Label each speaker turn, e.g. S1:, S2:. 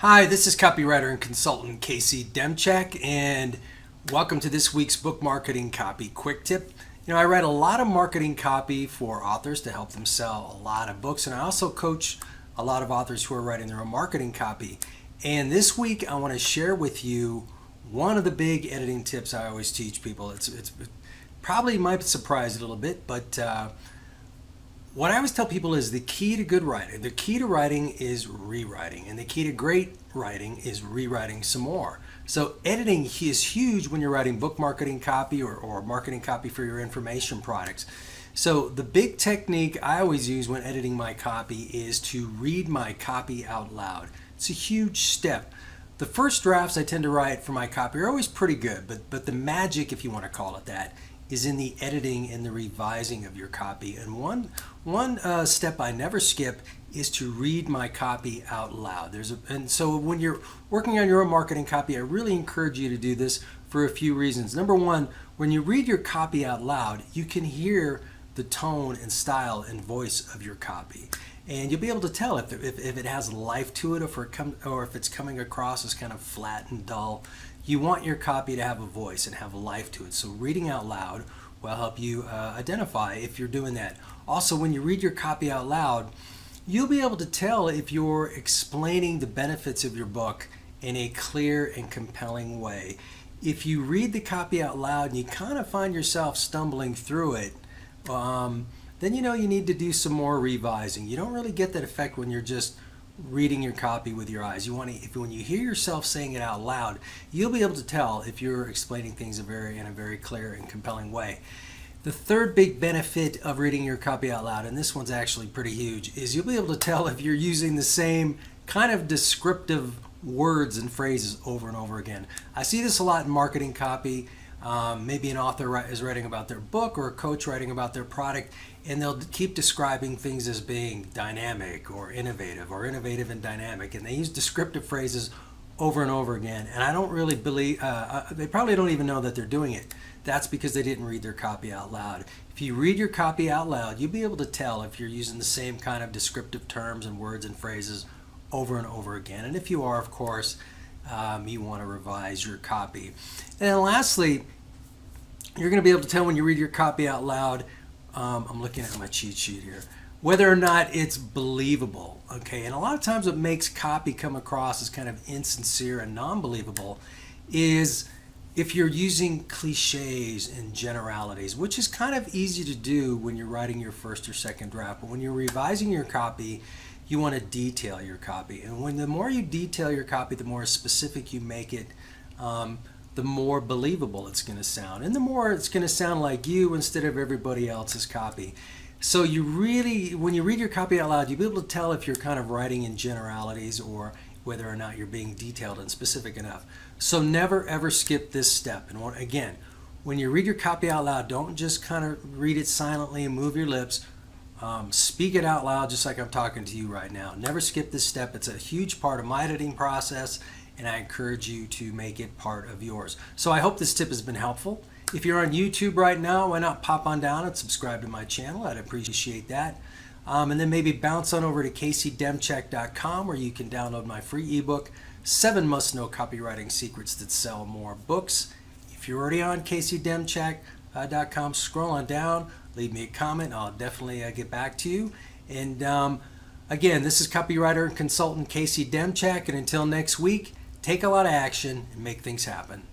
S1: Hi, this is copywriter and consultant Casey Demchak, and welcome to this week's book marketing copy quick tip. I write a lot of marketing copy for authors to help them sell a lot of books, and I also coach a lot of authors who are writing their own marketing copy. And this week, I want to share with you one of the big editing tips I always teach people. It's probably might surprise a little bit, but what I always tell people is the key to good writing. The key to writing is rewriting, and the key to great writing is rewriting some more. So editing is huge when you're writing book marketing copy or marketing copy for your information products. So the big technique I always use when editing my copy is to read my copy out loud. It's a huge step. The first drafts I tend to write for my copy are always pretty good, but the magic, if you want to call it that, is in the editing and the revising of your copy. And one step I never skip is to read my copy out loud. And so when you're working on your own marketing copy, I really encourage you to do this for a few reasons. Number one, when you read your copy out loud, you can hear the tone and style and voice of your copy. And you'll be able to tell if it has life to it or if it's coming across as kind of flat and dull. You want your copy to have a voice and have a life to it. So reading out loud will help you identify if you're doing that. Also, when you read your copy out loud, you'll be able to tell if you're explaining the benefits of your book in a clear and compelling way. If you read the copy out loud and you kind of find yourself stumbling through it, then you need to do some more revising. You don't really get that effect when you're just reading your copy with your eyes. When you hear yourself saying it out loud, you'll be able to tell if you're explaining things in a very clear and compelling way. The third big benefit of reading your copy out loud, and this one's actually pretty huge, is you'll be able to tell if you're using the same kind of descriptive words and phrases over and over again. I see this a lot in marketing copy. Maybe an author is writing about their book or a coach writing about their product, and they'll keep describing things as being dynamic or innovative and dynamic, and they use descriptive phrases over and over again. And I don't really believe, they probably don't even know that they're doing it. That's because they didn't read their copy out loud. If you read your copy out loud, you'll be able to tell if you're using the same kind of descriptive terms and words and phrases over and over again. And if you are, of course, you want to revise your copy. And then lastly, you're going to be able to tell when you read your copy out loud, I'm looking at my cheat sheet here, whether or not it's believable. Okay, and a lot of times what makes copy come across as kind of insincere and non-believable is if you're using cliches and generalities, which is kind of easy to do when you're writing your first or second draft. But when you're revising your copy, you want to detail your copy. And the more you detail your copy, the more specific you make it, the more believable it's going to sound. And the more it's going to sound like you instead of everybody else's copy. So when you read your copy out loud, you'll be able to tell if you're kind of writing in generalities or whether or not you're being detailed and specific enough. So never ever skip this step. And again, when you read your copy out loud, don't just kind of read it silently and move your lips. Speak it out loud just like I'm talking to you right now. Never skip this step. It's a huge part of my editing process, and I encourage you to make it part of yours. So I hope this tip has been helpful. If you're on YouTube right now, why not pop on down and subscribe to my channel? I'd appreciate that. And then maybe bounce on over to caseydemchak.com where you can download my free ebook, 7 Must-Know Copywriting Secrets That Sell More Books. If you're already on caseydemchak.com, scroll on down, leave me a comment. I'll definitely get back to you. And again, this is copywriter and consultant Casey Demchak. And until next week, take a lot of action and make things happen.